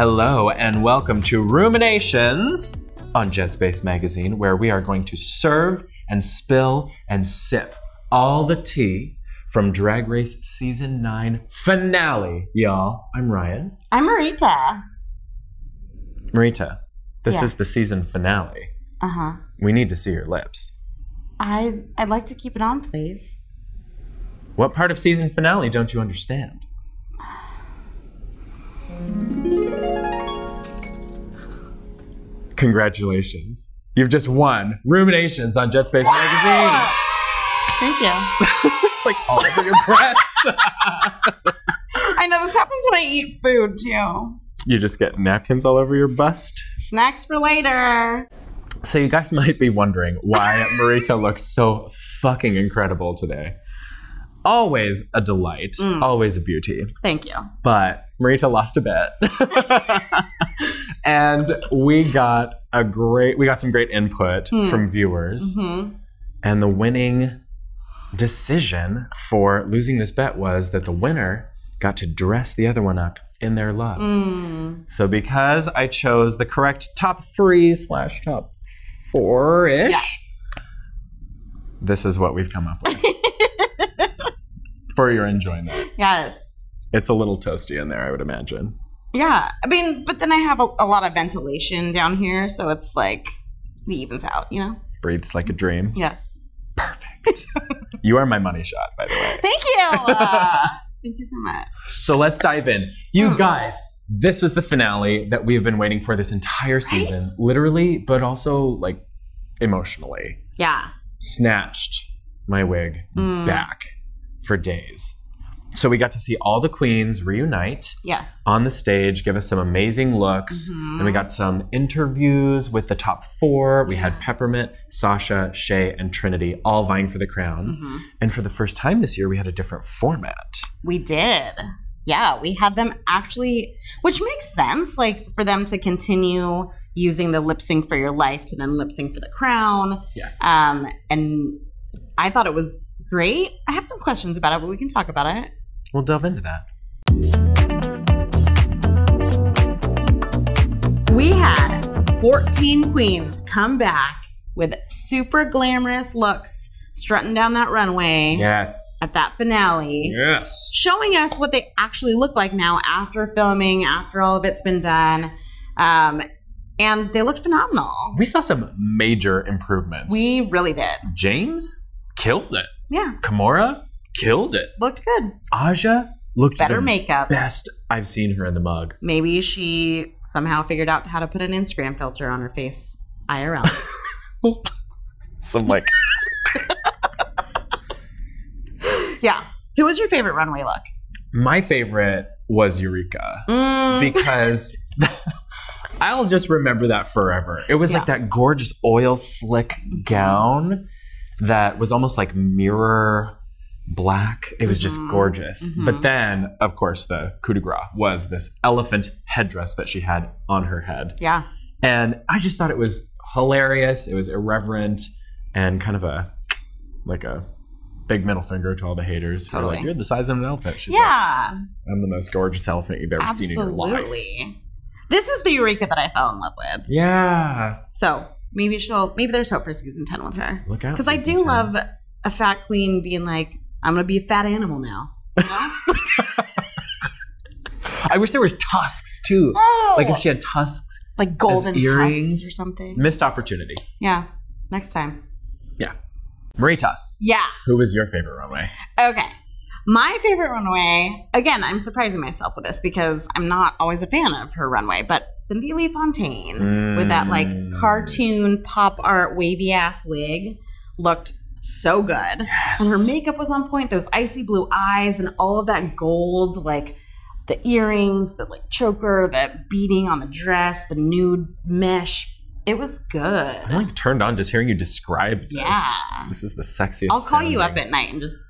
Hello and welcome to Ru-minations on Jetspace Magazine, where we are going to serve and spill and sip all the tea from Drag Race Season 9 finale. Y'all, I'm Ryan. I'm Marita. Marita, this is the season finale. Uh-huh. We need to see your lips. I'd like to keep it on, please. What part of season finale don't you understand? Congratulations. You've just won Ru-minations on Jetspace Magazine. Thank you. It's like all over your breath. I know this happens when I eat food too. You just get napkins all over your bust. Snacks for later. So you guys might be wondering why Marita looks so fucking incredible today. Always a delight. Always a beauty. Thank you. But Marita lost a bet. And we got some great input from viewers. Mm-hmm. And the winning decision for losing this bet was that the winner got to dress the other one up in their love. So because I chose the correct top 3/top 4-ish, this is what we've come up with. For your enjoyment. Yes. It's a little toasty in there, I would imagine. Yeah. I mean, but then I have a lot of ventilation down here, so it's like, it evens out, you know? Breathes like a dream. Yes. Perfect. You are my money shot, by the way. Thank you. Thank you so much. So let's dive in. You guys, this was the finale that we have been waiting for this entire season. Literally, but also like emotionally. Yeah. Snatched my wig back for days. So we got to see all the queens reunite on the stage, give us some amazing looks. And we got some interviews with the top 4. We had Peppermint, Sasha, Shay, and Trinity all vying for the crown. And for the first time this year, we had a different format. We did. Yeah, we had them actually, which makes sense, like for them to continue using the lip sync for your life to then lip sync for the crown. Yes. And I thought it was great. I have some questions about it, but we can talk about it. We'll delve into that. We had 14 queens come back with super glamorous looks strutting down that runway. Yes. At that finale. Yes. Showing us what they actually look like now after filming, after all of it's been done. And they looked phenomenal. We saw some major improvements. We really did. James killed it. Yeah. Kimora killed it. Looked good. Aja looked better makeup. Best I've seen her in the mug. Maybe she somehow figured out how to put an Instagram filter on her face IRL. Some like... Yeah. Who was your favorite runway look? My favorite was Eureka. Because... I'll just remember that forever. It was like that gorgeous oil slick gown that was almost like mirror black. It was just gorgeous. But then, of course, the coup de grace was this elephant headdress that she had on her head. Yeah. And I just thought it was hilarious. It was irreverent and kind of a big middle finger to all the haters. Totally. Like, you're the size of an elephant. She's like, I'm the most gorgeous elephant you've ever seen in your life. Absolutely. This is the Eureka that I fell in love with. Yeah. So maybe there's hope for season 10 with her. Look out. Because I do love a fat queen being like, I'm going to be a fat animal now. You know? I wish there was tusks too. Oh! Like if she had tusks. Like golden earrings tusks or something. Missed opportunity. Yeah. Next time. Yeah. Marita. Yeah. Who was your favorite runway? Okay. My favorite runway, again, I'm surprising myself with this because I'm not always a fan of her runway, but Cynthia Lee Fontaine with that like cartoon pop art wavy ass wig looked so good. Yes. And her makeup was on point, those icy blue eyes and all of that gold, like the earrings, the like choker, the beading on the dress, the nude mesh. It was good. I'm like turned on just hearing you describe this. Yeah. This is the sexiest. I'll call you up at night and just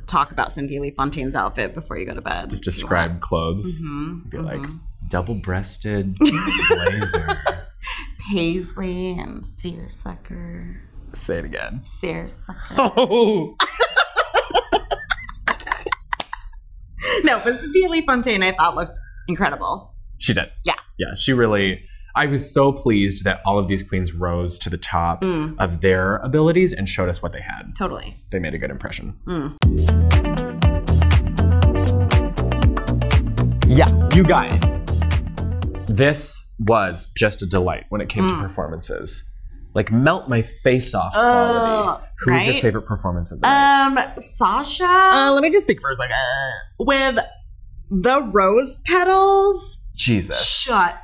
talk about Cynthia Lee Fontaine's outfit before you go to bed. Just describe clothes. Be like, double-breasted blazer. Paisley and seersucker. Say it again. Seersucker. Oh! No, but Cynthia Lee Fontaine I thought looked incredible. She did. Yeah. Yeah, she really... I was so pleased that all of these queens rose to the top of their abilities and showed us what they had. Totally. They made a good impression. Yeah, you guys. This was just a delight when it came to performances. Like, melt my face off quality. Who's your favorite performance of the night? Sasha. Let me just think for a second. With the rose petals. Jesus. Shut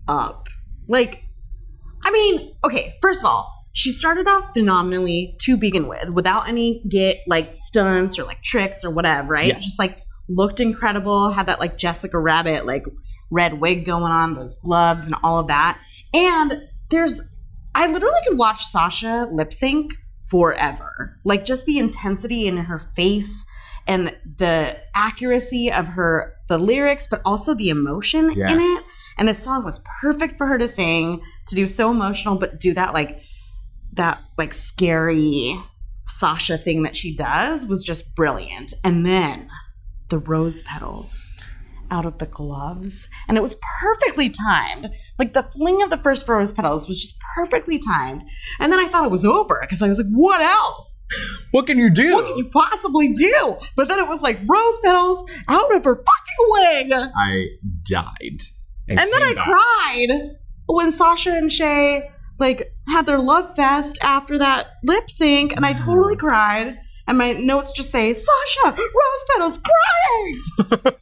up. Like, I mean, okay, first of all, she started off phenomenally to begin with, without any stunts or like tricks or whatever, right? Yes. Just like looked incredible, had that like Jessica Rabbit like red wig going on, those gloves and all of that. And I literally could watch Sasha lip sync forever. Like, just the intensity in her face and the accuracy of the lyrics, but also the emotion in it. And this song was perfect for her to sing, to do so emotional, but do that scary Sasha thing that she does was just brilliant. And then the rose petals out of the gloves, and it was perfectly timed. Like, the fling of the first rose petals was just perfectly timed. And then I thought it was over because I was like, what else? What can you do? What can you possibly do? But then it was like rose petals out of her fucking wig. I died. And then I cried when Sasha and Shay had their love fest after that lip sync, and I totally cried. And my notes just say, Sasha, rose petals, crying.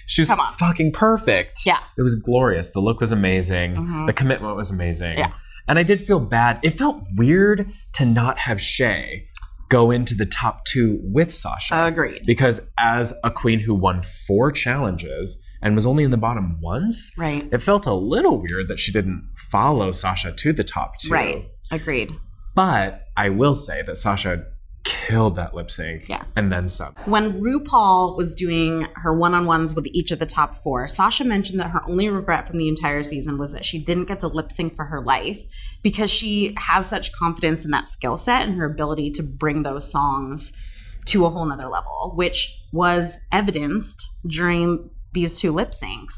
She was fucking perfect. Yeah. It was glorious. The look was amazing. The commitment was amazing. Yeah. And I did feel bad. It felt weird to not have Shay go into the top 2 with Sasha. Agreed. Because as a queen who won 4 challenges and was only in the bottom once, right, it felt a little weird that she didn't follow Sasha to the top 2. Right. Agreed. But I will say that Sasha killed that lip sync. Yes. And then some. When RuPaul was doing her one-on-ones with each of the top 4, Sasha mentioned that her only regret from the entire season was that she didn't get to lip sync for her life, because she has such confidence in that skill set and her ability to bring those songs to a whole nother level, which was evidenced during these 2 lip syncs.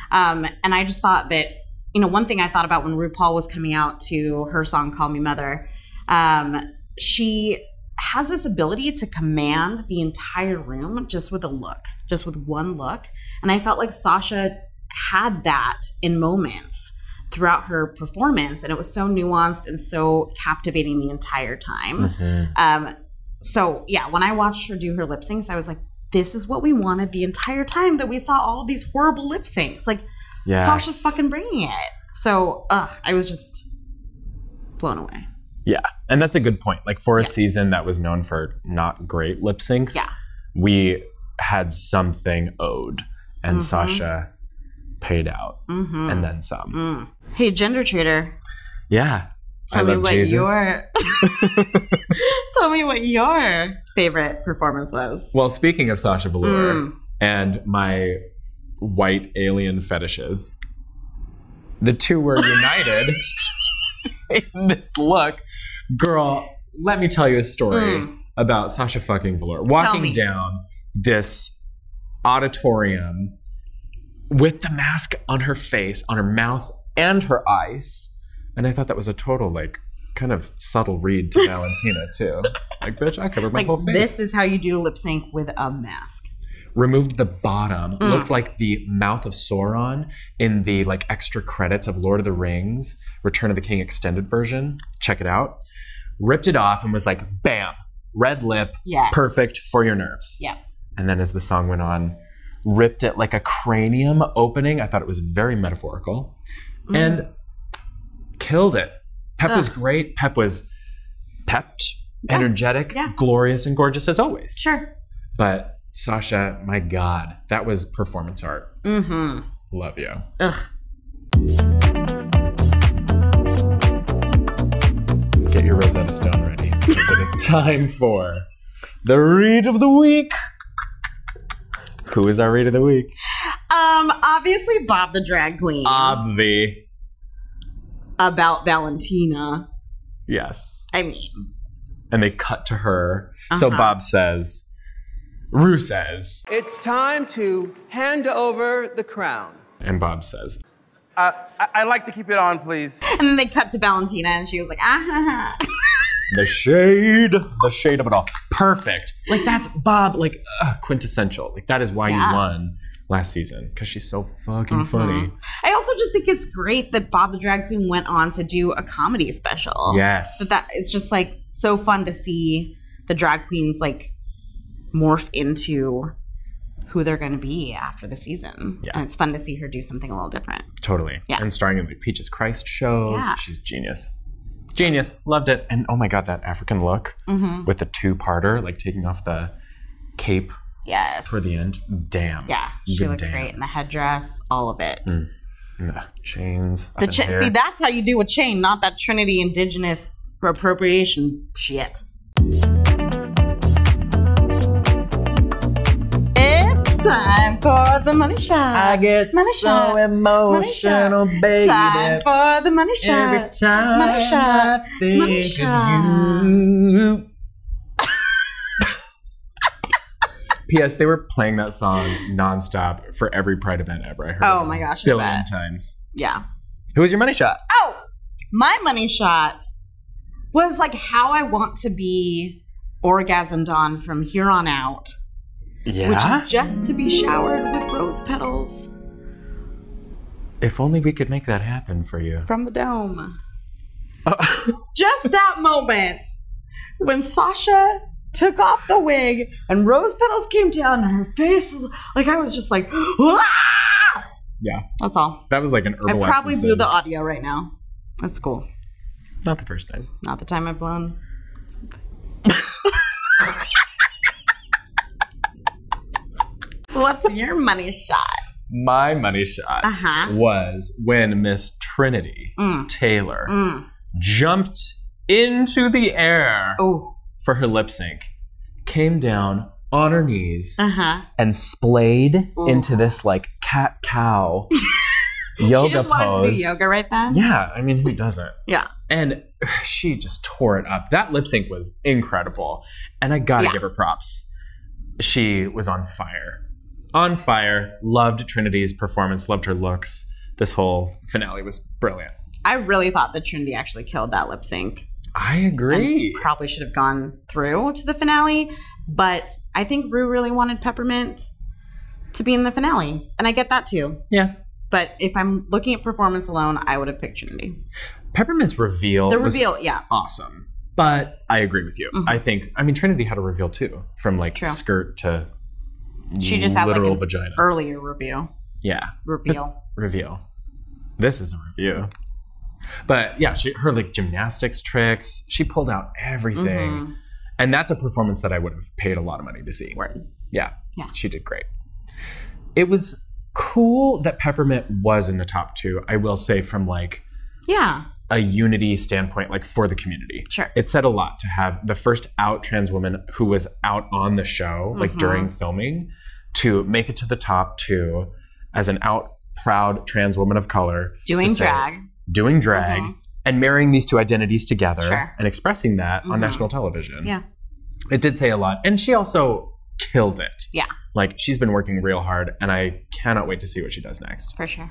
And I just thought that, one thing I thought about when RuPaul was coming out to her song Call Me Mother, she has this ability to command the entire room just with a look, just with one look. And I felt like Sasha had that in moments throughout her performance, and it was so nuanced and so captivating the entire time. So yeah, when I watched her do her lip syncs, I was like, this is what we wanted the entire time that we saw all of these horrible lip syncs. Like, Sasha's fucking bringing it. So I was just blown away. Yeah, and that's a good point. Like, for a season that was known for not great lip syncs, we had something owed, and Sasha paid out, and then some. Hey, gender trader. Yeah. Tell me what your favorite performance was. Well, speaking of Sasha Velour and my white alien fetishes, the 2 were united in this look. Girl, let me tell you a story about Sasha fucking Velour. Walking down this auditorium with the mask on her face, on her mouth, and her eyes. And I thought that was a total, kind of subtle read to Valentina, too. Like, bitch, I covered my whole face. This is how you do lip sync with a mask. Removed the bottom. Looked like the mouth of Sauron in the, extra credits of Lord of the Rings, Return of the King extended version. Check it out. Ripped it off and was like, bam, red lip, perfect for your nerves. Yeah. And then as the song went on, ripped it like a cranium opening. I thought it was very metaphorical. And killed it. Pep was great. Pep was pepped, energetic, glorious, and gorgeous as always. Sure. But Sasha, my God, that was performance art. Love you. Ugh. Get your Rosetta Stone ready, because it is time for the read of the week. Who is our read of the week? Obviously Bob the drag queen. Obvi. About Valentina. Yes. I mean. And they cut to her. So Bob says, Ru says, it's time to hand over the crown. And Bob says, I'd like to keep it on, please. And then they cut to Valentina, and she was like, ah, ha, ha. the shade of it all. Perfect. Like, that's Bob, like, quintessential. Like, that is why you won last season, because she's so fucking funny. I also just think it's great that Bob the Drag Queen went on to do a comedy special. Yes. That it's just, like, so fun to see the drag queens, like, morph into who they're going to be after the season. Yeah. And it's fun to see her do something a little different. Totally. Yeah. And starring in the Peaches Christ shows. Yeah. She's genius. Genius. Loved it. And oh my God, that African look with the two-parter, like taking off the cape for the end. Damn. Yeah. She looked great. And the headdress, all of it. And the chains. See, that's how you do a chain, not that Trinity Indigenous appropriation shit. Time for the money shot. I get money so shot. emotional, money baby. Time for the money shot. Every time money shot. I think money shot. of you. P.S. They were playing that song nonstop for every Pride event ever. I heard. Oh my gosh, a billion times. Yeah. Who was your money shot? Oh, my money shot was like how I want to be orgasmed on from here on out. Yeah. Which is just to be showered with rose petals. If only we could make that happen for you. From the dome. Just that moment when Sasha took off the wig and rose petals came down and her face, like I was just like, ah! Yeah. That's all. That was like an Herbal I probably Essences. blew the audio right now. That's cool. Not the first time. Not the time I've blown something. What's your money shot? My money shot was when Miss Trinity Taylor jumped into the air for her lip sync, came down on her knees and splayed into this like cat-cow yoga She just wanted to do yoga right then? Yeah, I mean, who doesn't? Yeah. And she just tore it up. That lip sync was incredible. And I gotta give her props. She was on fire. On fire. Loved Trinity's performance. Loved her looks. This whole finale was brilliant. I really thought that Trinity actually killed that lip sync. I agree. And probably should have gone through to the finale. But I think Ru really wanted Peppermint to be in the finale. And I get that too. Yeah. But if I'm looking at performance alone, I would have picked Trinity. Peppermint's reveal was yeah. awesome. But I agree with you. I mean, Trinity had a reveal too. From like skirt to she just had like an vagina. Earlier reveal. Yeah. Reveal. This is a review. But yeah, her like gymnastics tricks, she pulled out everything. And that's a performance that I would have paid a lot of money to see. Right. Yeah. She did great. It was cool that Peppermint was in the top two, I will say, from like a unity standpoint, like for the community. Sure. It said a lot to have the first out trans woman who was out on the show, like during filming, to make it to the top two as an out proud trans woman of color. Doing drag. And marrying these two identities together and expressing that on national television. Yeah. It did say a lot. And she also killed it. Yeah. Like, she's been working real hard, and I cannot wait to see what she does next. For sure.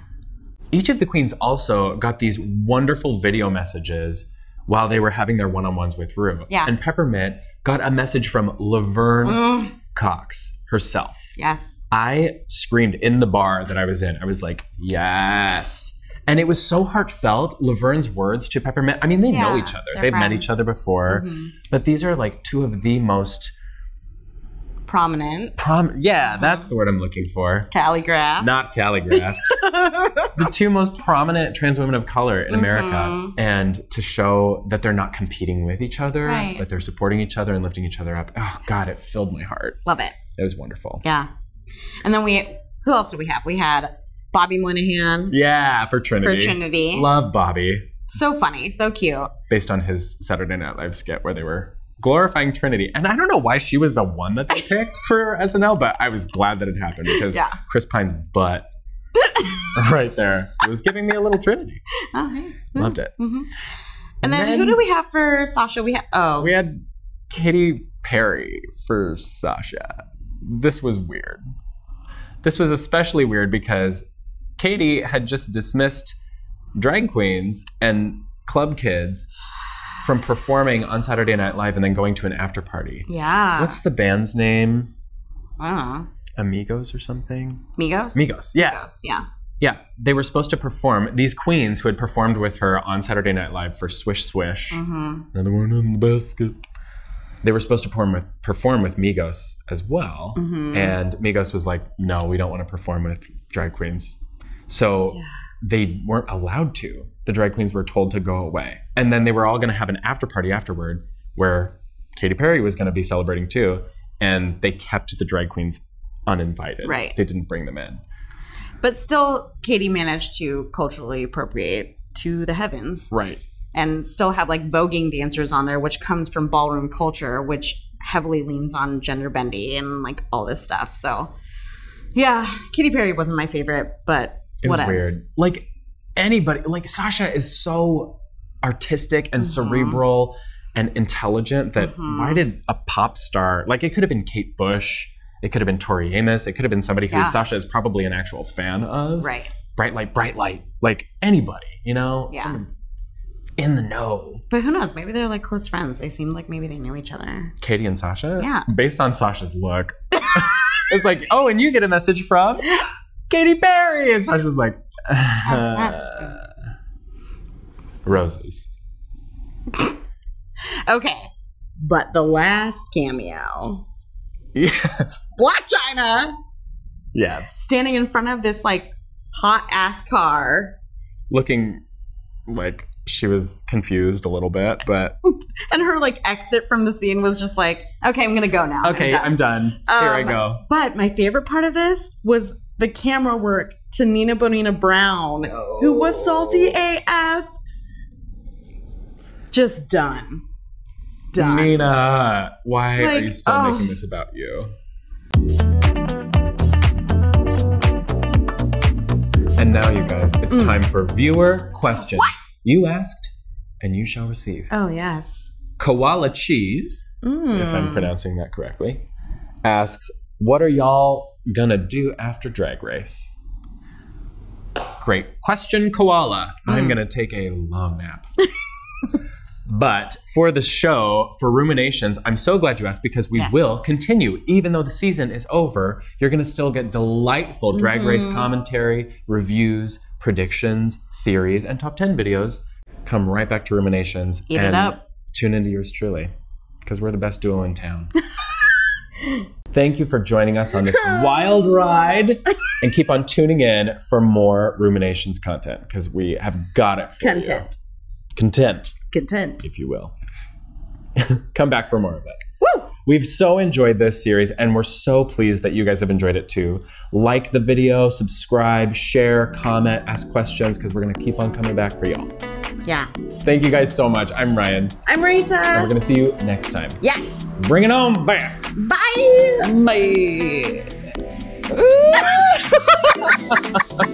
Each of the queens also got these wonderful video messages while they were having their one-on-ones with Ru. Yeah. And Peppermint got a message from Laverne Cox herself. Yes. I screamed in the bar that I was in. I was like, yes. And it was so heartfelt. Laverne's words to Peppermint, I mean, they know each other. They've met each other before. But these are like two of the most prominent. That's the word I'm looking for. Calligraphed. Not calligraphed. The two most prominent trans women of color in America. And to show that they're not competing with each other, but they're supporting each other and lifting each other up. Oh, God, it filled my heart. Love it. It was wonderful. Yeah. And then who else did we have? We had Bobby Moynihan. Yeah, for Trinity. Love Bobby. So funny. So cute. Based on his Saturday Night Live skit where they were glorifying Trinity. And I don't know why she was the one that they picked for SNL, but I was glad that it happened because Chris Pine's butt right there was giving me a little Trinity. Oh, hey. Loved it. And then who do we have for Sasha? We had Katy Perry for Sasha. This was weird. This was especially weird because Katie had just dismissed drag queens and club kids from performing on Saturday Night Live and then going to an after party. Yeah. What's the band's name? I don't know. Amigos or something? Migos? Migos, yeah. Migos, yeah. Yeah, they were supposed to perform, these queens who had performed with her on Saturday Night Live for Swish Swish. Another one in the basket. They were supposed to perform with Migos as well. And Migos was like, no, we don't want to perform with drag queens. So they weren't allowed to. The drag queens were told to go away. And then they were all going to have an after party afterward where Katy Perry was going to be celebrating too. And they kept the drag queens uninvited. Right. They didn't bring them in. But still, Katie managed to culturally appropriate to the heavens. Right. And still have like voguing dancers on there, which comes from ballroom culture, which heavily leans on gender bendy and like all this stuff. So yeah, Katy Perry wasn't my favorite, but it was what else? Weird. Like anybody, like Sasha is so artistic and cerebral and intelligent that why did a pop star, like it could have been Kate Bush, it could have been Tori Amos, it could have been somebody who Sasha is probably an actual fan of. Right. Bright light, like anybody, you know? Yeah. Someone in the know. But who knows? Maybe they're like close friends. They seemed like maybe they knew each other. Katie and Sasha? Yeah. Based on Sasha's look. It's like, oh, and you get a message from Katy Perry. And Sasha's like, roses. Okay. But the last cameo. Yes. Black China. Yes. Standing in front of this like hot ass car. Looking like she was confused a little bit, but... And her like exit from the scene was just like, okay, I'm going to go now. Okay, I'm done. Here I go. But my favorite part of this was the camera work to Nina Bonina Brown, who was salty AF. Just done. Nina, why like, are you still making this about you? And now, you guys, it's time for viewer questions. What? You asked, and you shall receive. Oh, yes. Koala Cheese, if I'm pronouncing that correctly, asks, what are y'all gonna do after Drag Race? Great question, Koala. I'm gonna take a long nap. But for the show, for Ru-minations, I'm so glad you asked because we will continue. Even though the season is over, you're going to still get delightful Drag Race commentary, reviews, predictions, theories, and top 10 videos. Come right back to Ru-minations. Eat it up. Tune into yours truly because we're the best duo in town. Thank you for joining us on this wild ride. And keep on tuning in for more Ru-minations content because we have got it for you. Content, if you will. Come back for more of it. Woo! We've so enjoyed this series, and we're so pleased that you guys have enjoyed it too. Like the video, subscribe, share, comment, ask questions, because we're going to keep on coming back for y'all. Yeah. Thank you guys so much. I'm Ryan. I'm Rita. And we're going to see you next time. Yes. Bring it on back. Bye. Bye.